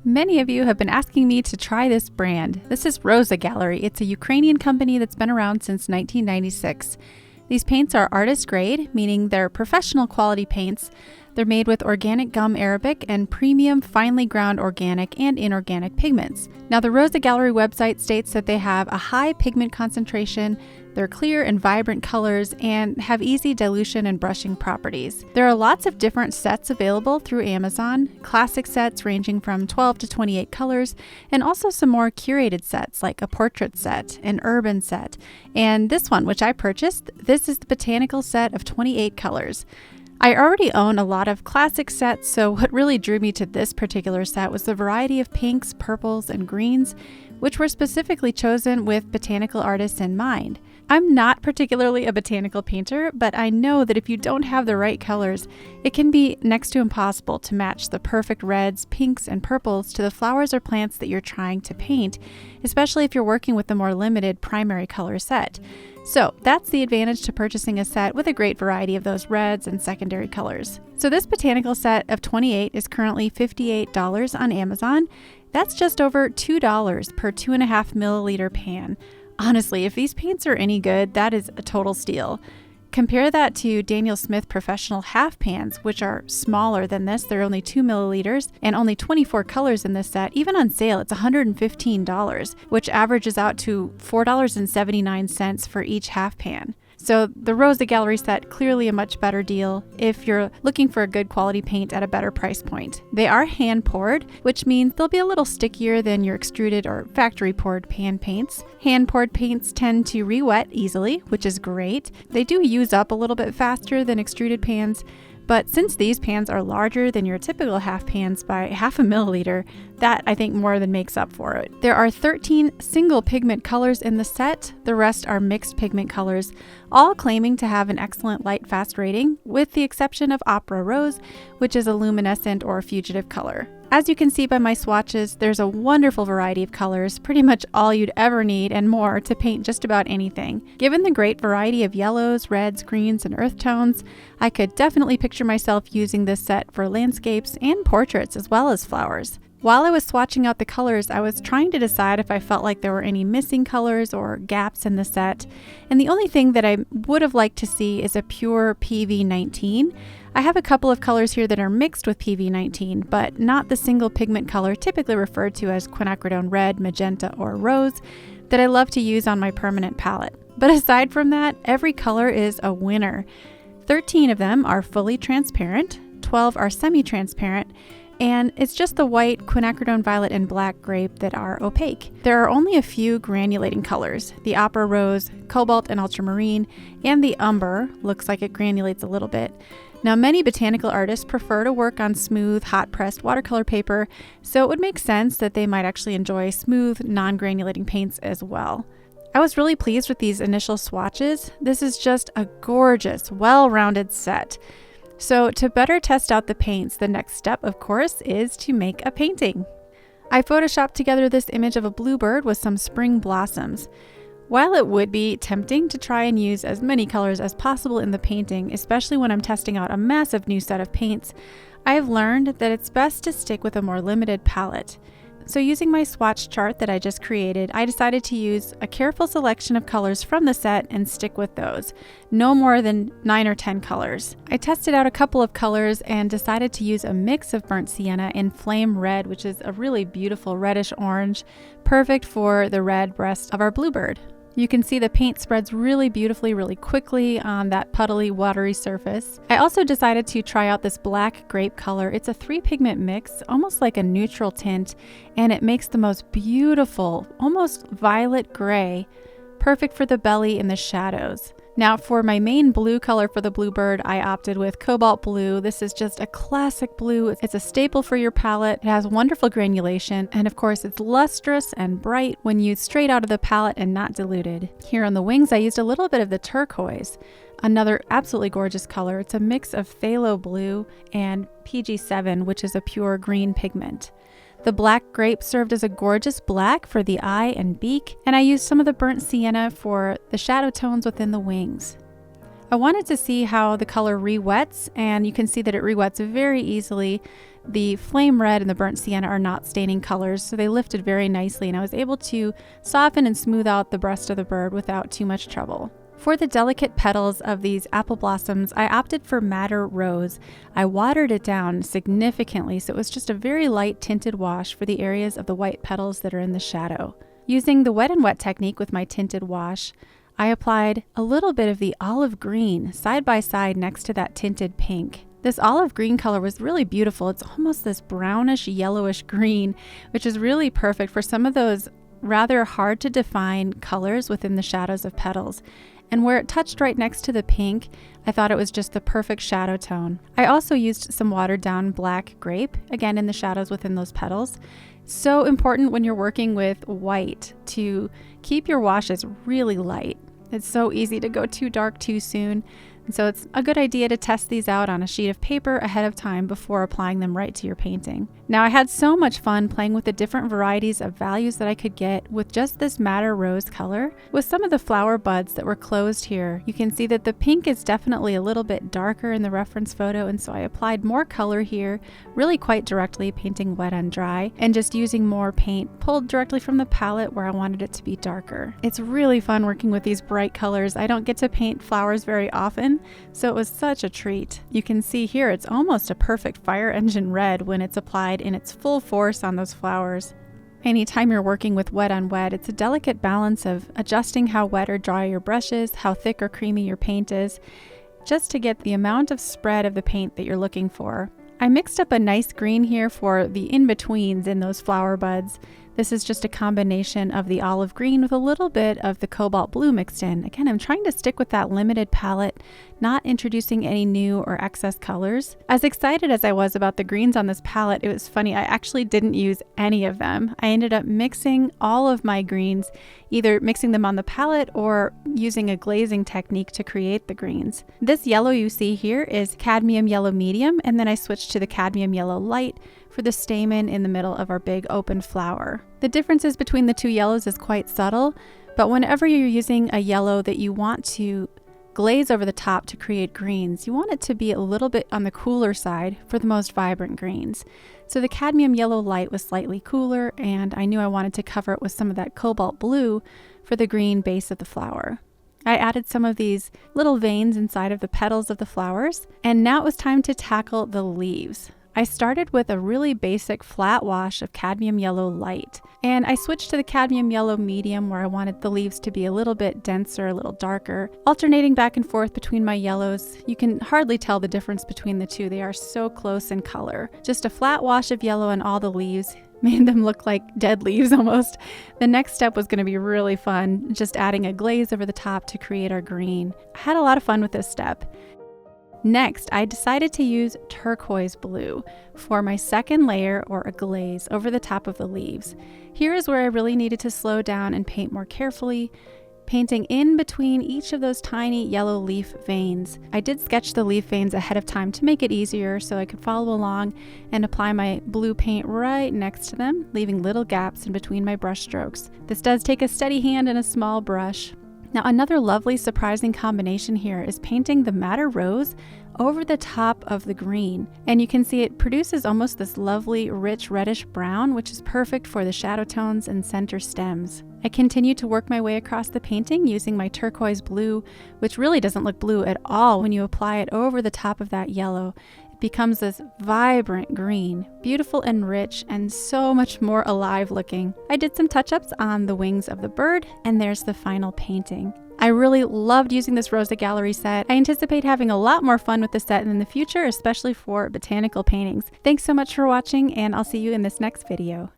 Many of you have been asking me to try this brand. This is Rosa Gallery. It's a Ukrainian company that's been around since 1996. These paints are artist grade, meaning they're professional quality paints. They're made with organic gum arabic and premium finely ground organic and inorganic pigments. Now, the Rosa Gallery website states that they have a high pigment concentration, they're clear and vibrant colors, and have easy dilution and brushing properties. There are lots of different sets available through Amazon, classic sets ranging from 12 to 28 colors, and also some more curated sets like a portrait set, an urban set, and this one, which I purchased, this is the Botanical set of 28 colors. I already own a lot of classic sets, so what really drew me to this particular set was the variety of pinks, purples, and greens, which were specifically chosen with botanical artists in mind. I'm not particularly a botanical painter, but I know that if you don't have the right colors, it can be next to impossible to match the perfect reds, pinks, and purples to the flowers or plants that you're trying to paint, especially if you're working with a more limited primary color set. So that's the advantage to purchasing a set with a great variety of those reds and secondary colors. So this botanical set of 28 is currently $58 on Amazon. That's just over $2 per 2.5 milliliter pan. Honestly, if these paints are any good, that is a total steal. Compare that to Daniel Smith Professional half pans, which are smaller than this. They're only 2 milliliters and only 24 colors in this set. Even on sale, it's $115, which averages out to $4.79 for each half pan. So the Rosa Gallery set, clearly a much better deal if you're looking for a good quality paint at a better price point. They are hand poured, which means they'll be a little stickier than your extruded or factory poured pan paints. Hand poured paints tend to re-wet easily, which is great. They do use up a little bit faster than extruded pans, but since these pans are larger than your typical half pans by 0.5 milliliter, that I think more than makes up for it. There are 13 single pigment colors in the set. The rest are mixed pigment colors, all claiming to have an excellent light fast rating, with the exception of Opera Rose, which is a luminescent or fugitive color. As you can see by my swatches, there's a wonderful variety of colors, pretty much all you'd ever need and more to paint just about anything. Given the great variety of yellows, reds, greens, and earth tones, I could definitely picture myself using this set for landscapes and portraits as well as flowers. While I was swatching out the colors, I was trying to decide if I felt like there were any missing colors or gaps in the set, and the only thing that I would have liked to see is a pure PV19. I have a couple of colors here that are mixed with PV19, but not the single pigment color typically referred to as quinacridone red, magenta, or rose that I love to use on my permanent palette. But aside from that, every color is a winner. 13 of them are fully transparent, 12 are semi-transparent, and it's just the white, quinacridone violet, and black grape that are opaque. There are only a few granulating colors. The Opera Rose, Cobalt and Ultramarine, and the Umber looks like it granulates a little bit. Now, many botanical artists prefer to work on smooth, hot-pressed watercolor paper, so it would make sense that they might actually enjoy smooth, non-granulating paints as well. I was really pleased with these initial swatches. This is just a gorgeous, well-rounded set. So to better test out the paints, the next step, of course, is to make a painting. I photoshopped together this image of a bluebird with some spring blossoms. While it would be tempting to try and use as many colors as possible in the painting, especially when I'm testing out a massive new set of paints, I have learned that it's best to stick with a more limited palette. So using my swatch chart that I just created, I decided to use a careful selection of colors from the set and stick with those. No more than 9 or 10 colors. I tested out a couple of colors and decided to use a mix of burnt sienna and flame red, which is a really beautiful reddish orange, perfect for the red breast of our bluebird. You can see the paint spreads really beautifully, really quickly on that puddly, watery surface. I also decided to try out this black grape color. It's a 3-pigment mix, almost like a neutral tint, and it makes the most beautiful, almost violet gray, perfect for the belly and the shadows. Now for my main blue color for the bluebird, I opted with cobalt blue. This is just a classic blue. It's a staple for your palette. It has wonderful granulation, and of course it's lustrous and bright when used straight out of the palette and not diluted. Here on the wings, I used a little bit of the turquoise, another absolutely gorgeous color. It's a mix of phthalo blue and PG7, which is a pure green pigment. The black grape served as a gorgeous black for the eye and beak, and I used some of the burnt sienna for the shadow tones within the wings. I wanted to see how the color re-wets, and you can see that it re-wets very easily. The flame red and the burnt sienna are not staining colors, so they lifted very nicely, and I was able to soften and smooth out the breast of the bird without too much trouble. For the delicate petals of these apple blossoms, I opted for madder rose. I watered it down significantly, so it was just a very light tinted wash for the areas of the white petals that are in the shadow. Using the wet and wet technique with my tinted wash, I applied a little bit of the olive green side by side next to that tinted pink. This olive green color was really beautiful. It's almost this brownish yellowish green, which is really perfect for some of those rather hard to define colors within the shadows of petals. And where it touched right next to the pink, I thought it was just the perfect shadow tone. I also used some watered down black grape, again in the shadows within those petals. So important when you're working with white to keep your washes really light. It's so easy to go too dark too soon. And so it's a good idea to test these out on a sheet of paper ahead of time before applying them right to your painting. Now, I had so much fun playing with the different varieties of values that I could get with just this madder rose color. With some of the flower buds that were closed here, you can see that the pink is definitely a little bit darker in the reference photo, and so I applied more color here, really quite directly, painting wet on dry, and just using more paint pulled directly from the palette where I wanted it to be darker. It's really fun working with these bright colors. I don't get to paint flowers very often, so it was such a treat. You can see here it's almost a perfect fire engine red when it's applied in its full force on those flowers. Anytime you're working with wet on wet, it's a delicate balance of adjusting how wet or dry your brush is, how thick or creamy your paint is, just to get the amount of spread of the paint that you're looking for. I mixed up a nice green here for the in-betweens in those flower buds. This is just a combination of the olive green with a little bit of the cobalt blue mixed in. Again, I'm trying to stick with that limited palette, not introducing any new or excess colors. As excited as I was about the greens on this palette, it was funny, I actually didn't use any of them. I ended up mixing all of my greens, either mixing them on the palette or using a glazing technique to create the greens. This yellow you see here is cadmium yellow medium, and then I switched to the cadmium yellow light for the stamen in the middle of our big open flower. The differences between the two yellows is quite subtle, but whenever you're using a yellow that you want to glaze over the top to create greens, you want it to be a little bit on the cooler side for the most vibrant greens. So the cadmium yellow light was slightly cooler, and I knew I wanted to cover it with some of that cobalt blue for the green base of the flower. I added some of these little veins inside of the petals of the flowers, and now it was time to tackle the leaves. I started with a really basic flat wash of cadmium yellow light, and I switched to the cadmium yellow medium where I wanted the leaves to be a little bit denser, a little darker, alternating back and forth between my yellows. You can hardly tell the difference between the two. They are so close in color. Just a flat wash of yellow on all the leaves made them look like dead leaves almost. The next step was going to be really fun, just adding a glaze over the top to create our green. I had a lot of fun with this step. Next, I decided to use turquoise blue for my second layer or a glaze over the top of the leaves. Here is where I really needed to slow down and paint more carefully, painting in between each of those tiny yellow leaf veins. I did sketch the leaf veins ahead of time to make it easier so I could follow along and apply my blue paint right next to them, leaving little gaps in between my brush strokes. This does take a steady hand and a small brush. Now, another lovely surprising combination here is painting the madder rose over the top of the green. And you can see it produces almost this lovely rich reddish brown, which is perfect for the shadow tones and center stems. I continue to work my way across the painting using my turquoise blue, which really doesn't look blue at all when you apply it over the top of that yellow. It becomes this vibrant green, beautiful and rich, and so much more alive looking. I did some touch-ups on the wings of the bird, and there's the final painting. I really loved using this Rosa Gallery set. I anticipate having a lot more fun with the set in the future, especially for botanical paintings. Thanks so much for watching, and I'll see you in this next video.